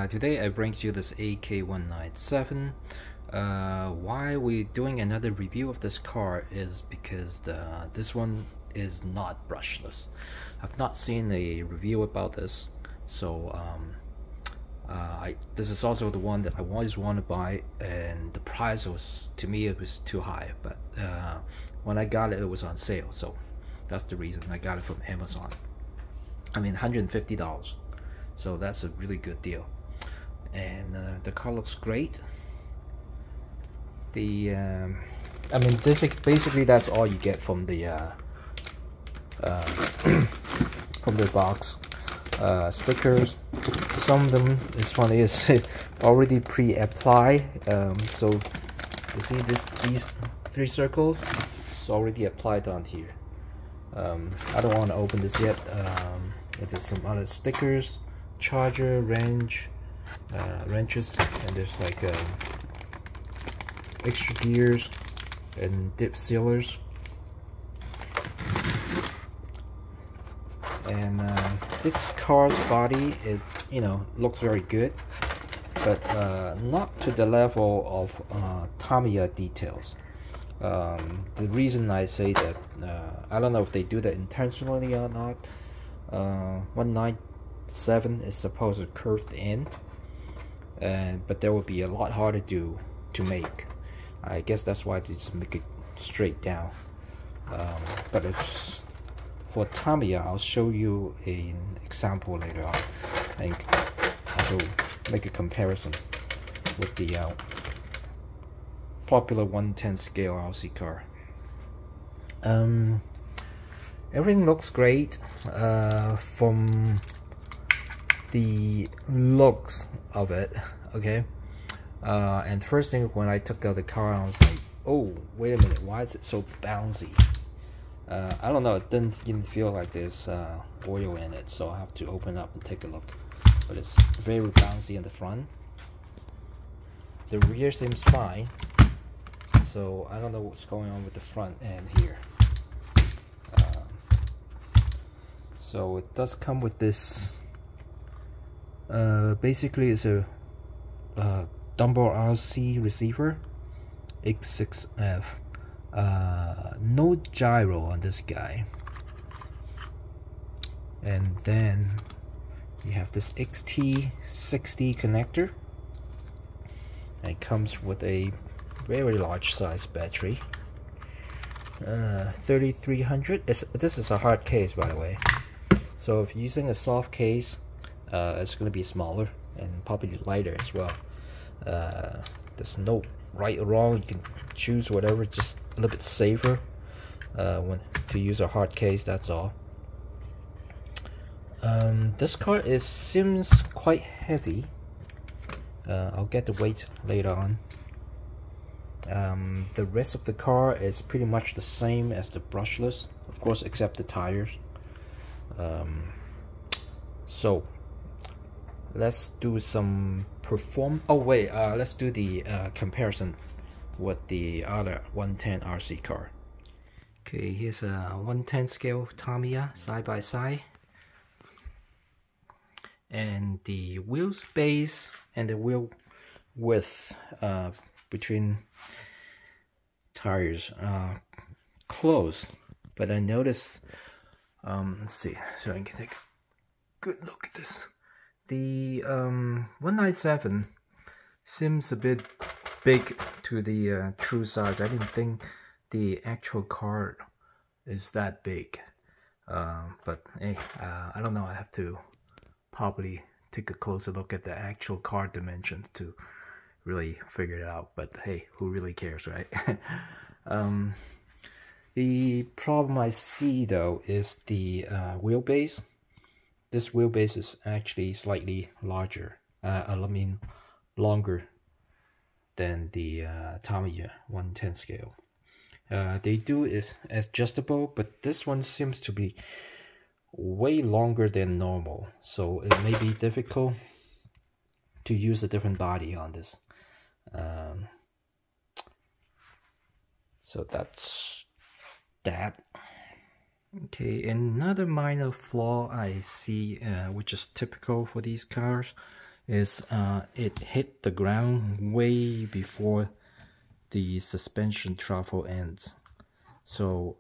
Today I bring you this AK197. Why we're doing another review of this car is because this one is not brushless. I've not seen a review about this, so this is also the one that I always want to buy, and the price was, to me, it was too high, but when I got it, it was on sale, so that's the reason I got it from Amazon. I mean, $150, so that's a really good deal. And the car looks great. The I mean, basically that's all you get from the box. Stickers, some of them, it's funny, is already pre-applied. So you see these 3 circles, it's already applied on here. I don't want to open this yet. There's some other stickers, charger, wrenches, and there's like extra gears and dip sealers. And this car's body is, looks very good, but not to the level of Tamiya details. The reason I say that, I don't know if they do that intentionally or not. 197 is supposed to curved in, but that would be a lot harder to make. I guess that's why they just make it straight down. But it's for Tamiya, I'll show you an example later on. I think I will make a comparison with the popular 110 scale RC car. Everything looks great from the looks of it, okay? And first thing, when I took out the car, I was like, oh, wait a minute, why is it so bouncy? I don't know, it didn't even feel like there's oil in it, so I have to open up and take a look. But it's very bouncy in the front. The rear seems fine, so I don't know what's going on with the front end here. So it does come with this, basically it's a Dumbo RC receiver, X6F. No gyro on this guy, and then you have this XT60 connector, and it comes with a very large size battery, 3300. This is a hard case, by the way, so if you're using a soft case, it's going to be smaller and probably lighter as well. There's no right or wrong, you can choose whatever, just a little bit safer when to use a hard case, that's all. This car seems quite heavy. I'll get the weight later on. The rest of the car is pretty much the same as the brushless, of course, except the tires. So let's do some let's do the comparison with the other 110 RC car. Okay, here's a 110 scale Tamiya side by side, and the wheel space and the wheel width between tires are close, but I noticed, let's see, so I can take a good look at this. The 197 seems a bit big to the true size. I didn't think the actual car is that big, but hey, I don't know, I have to probably take a closer look at the actual car dimensions to really figure it out, but hey, who really cares, right? The problem I see though is the wheelbase. This wheelbase is actually slightly larger, I mean longer than the Tamiya 110 scale. They do is adjustable, but this one seems to be way longer than normal, so it may be difficult to use a different body on this. So that's that. Okay, another minor flaw I see, which is typical for these cars, is it hit the ground way before the suspension travel ends. So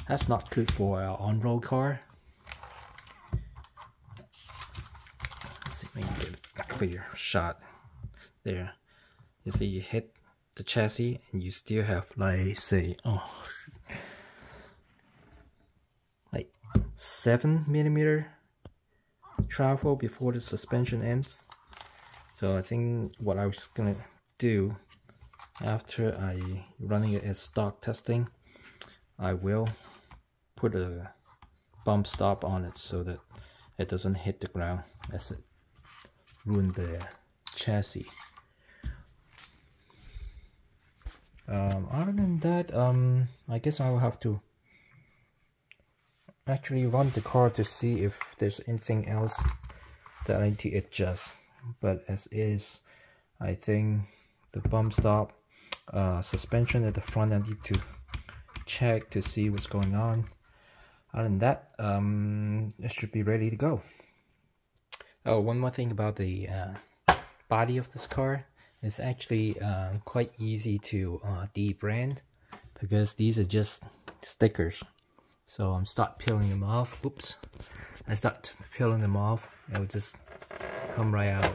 that's not good for our on-road car. Let's see if we can get a clear shot. There, you see, you hit the chassis and you still have, like, say, like 7mm travel before the suspension ends. So I think what I was gonna do after I running it as stock testing, I will put a bump stop on it so that it doesn't hit the ground as it ruined the chassis. Other than that, I guess I will have to actually run the car to see if there's anything else that I need to adjust. But as is, I think the bump stop, suspension at the front, I need to check to see what's going on. Other than that, it should be ready to go. Oh, one more thing about the body of this car. It's actually quite easy to debrand, because these are just stickers. So I'm start peeling them off. Oops! I start peeling them off, it will just come right out,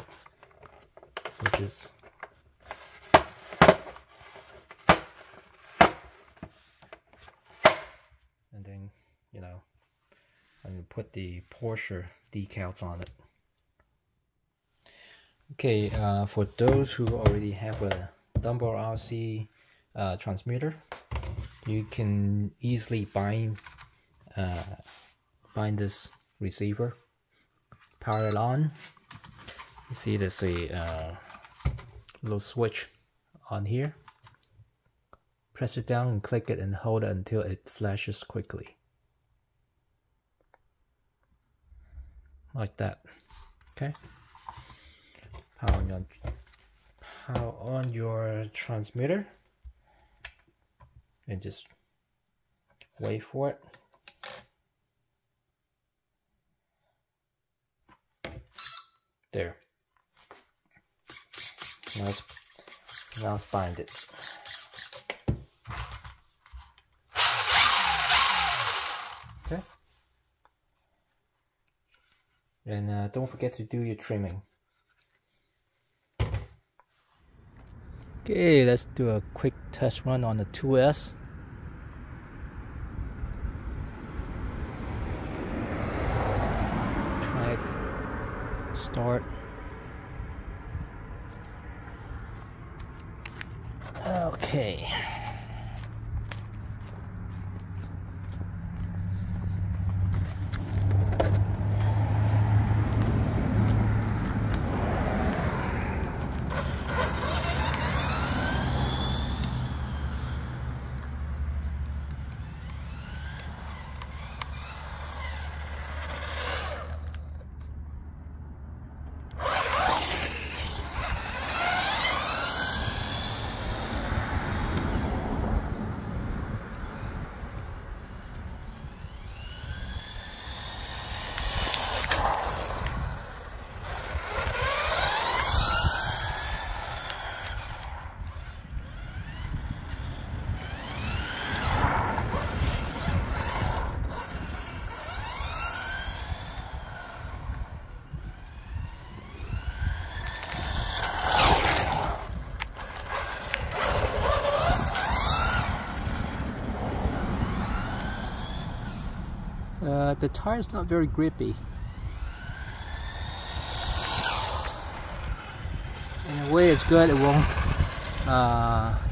which is and then, you know, I'm gonna put the Porsche decals on it. Okay, for those who already have a Dunbar RC transmitter, you can easily bind this receiver, power it on. You see there's a little switch on here. Press it down and click it and hold it until it flashes quickly. Like that. Okay. Power on your transmitter, and just wait for it. There. Now let's bind it. Okay. And don't forget to do your trimming. Okay, let's do a quick test run on the 2S. Track, start. Okay. The tire is not very grippy. In a way it's good, it won't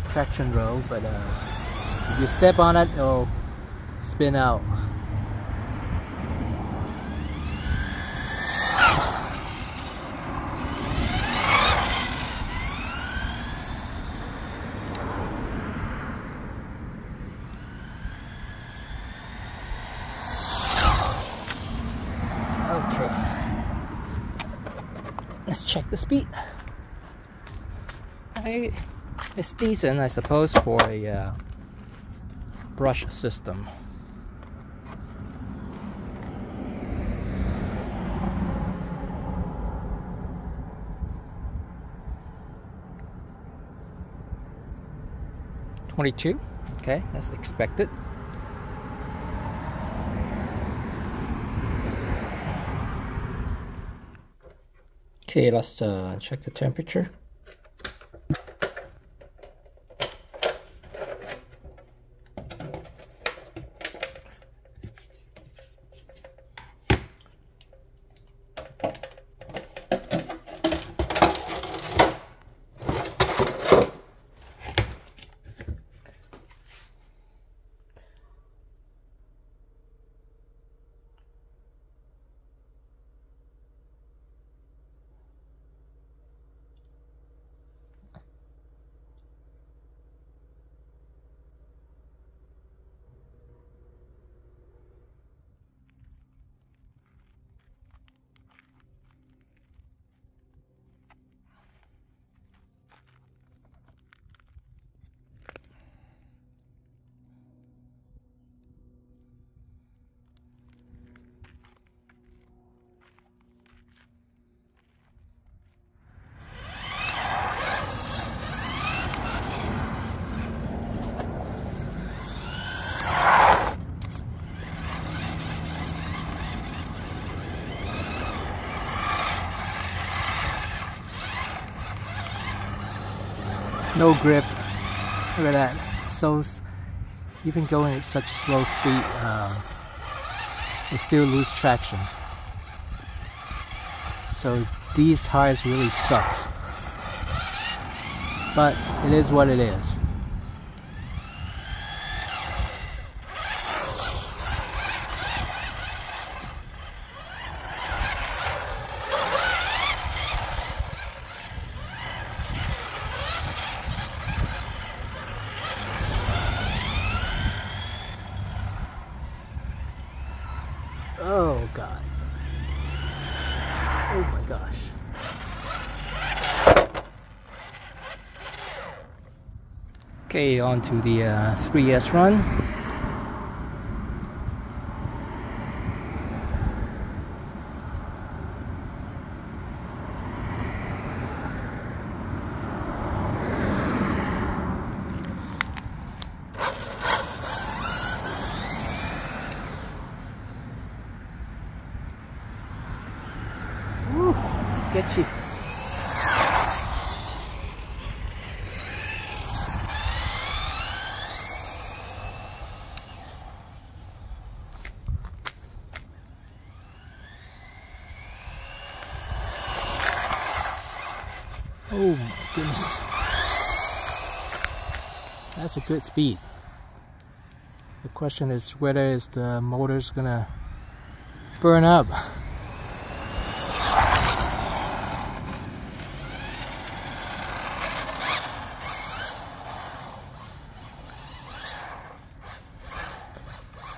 traction roll, but if you step on it, it'll spin out. let's check the speed. It's decent, I suppose, for a brush system. .22, okay, that's expected. Okay, let's check the temperature. No grip. Look at that. So even going at such a slow speed, it still lose traction. So these tires really sucks. But it is what it is. Oh God. Oh my gosh. Okay, on to the 3S run. Sketchy. Oh my goodness. That's a good speed. The question is whether is the motor's gonna burn up.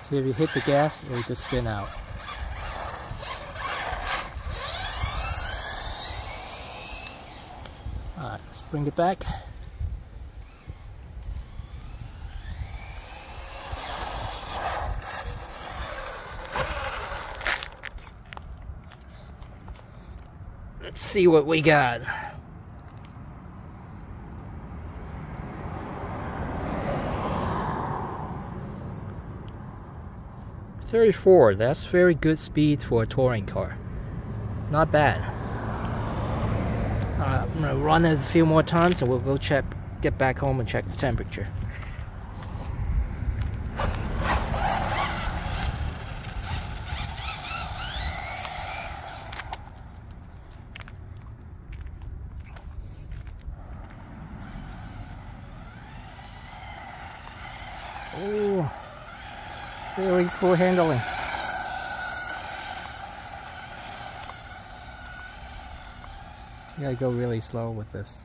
See, if you hit the gas, it will just spin out. Alright, let's bring it back. Let's see what we got. .34, that's very good speed for a touring car. Not bad. I'm gonna run it a few more times and we'll go check, get back home and check the temperature. Oh, very poor handling. You gotta go really slow with this.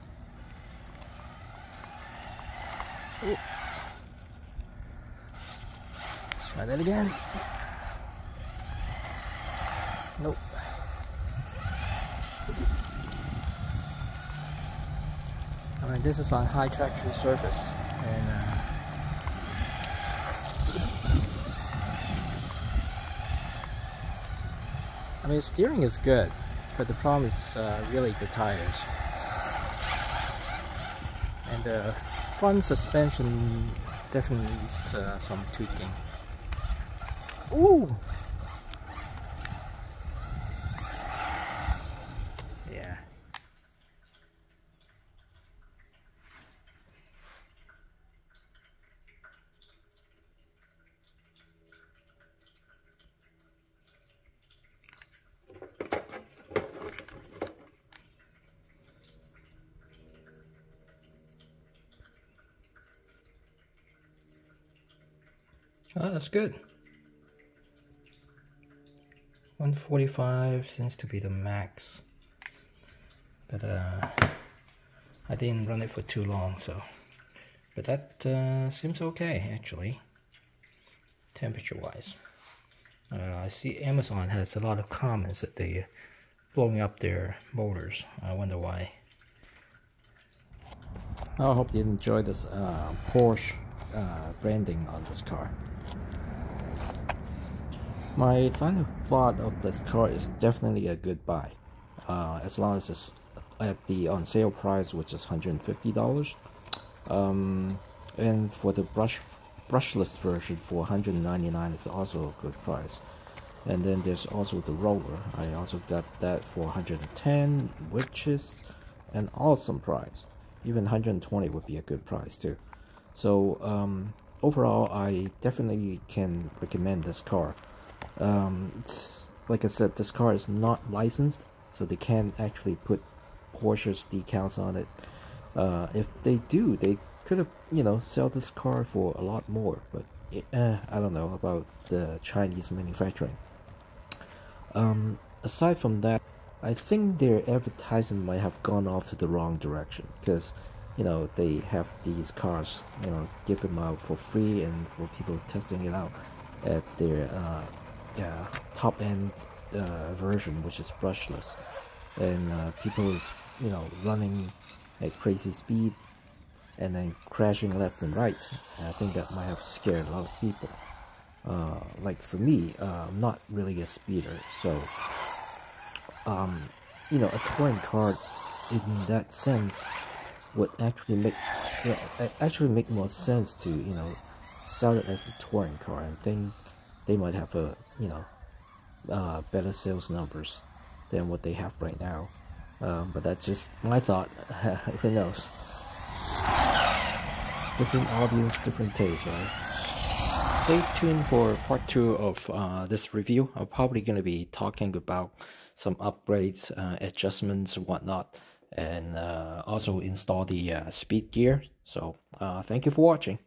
Ooh. Let's try that again. Nope. This is on high traction surface, and I mean, steering is good, but the problem is really the tires. And the front suspension definitely needs some tweaking. Ooh! Yeah. Oh, that's good. 145 seems to be the max, but I didn't run it for too long, so. But that seems okay actually, temperature-wise. I see Amazon has a lot of comments that they're blowing up their motors. I wonder why. I hope you enjoyed this Porsche branding on this car. My final thought of this car is definitely a good buy, as long as it's at the on sale price, which is $150. And for the brushless version for $199 is also a good price. And then there's also the roller. I also got that for $110, which is an awesome price. Even $120 would be a good price too. So overall, I definitely can recommend this car. It's, like I said, this car is not licensed, so they can't actually put Porsche's decals on it. If they do, they could have, you know, sell this car for a lot more, but I don't know about the Chinese manufacturing. Aside from that, I think their advertising might have gone off to the wrong direction, because, you know, they have these cars, you know, give them out for free and for people testing it out at their top end version, which is brushless, and people is, you know, running at crazy speed and then crashing left and right. And I think that might have scared a lot of people. Like for me, I'm not really a speeder, so you know, a touring car in that sense would actually make, you know, make more sense to, you know, sell it as a touring car, and think they might have a, you know, better sales numbers than what they have right now. But that's just my thought. Who knows? Different audience, different taste, right? Stay tuned for part 2 of this review. I'm probably going to be talking about some upgrades, adjustments, whatnot, and also install the speed gear. So thank you for watching.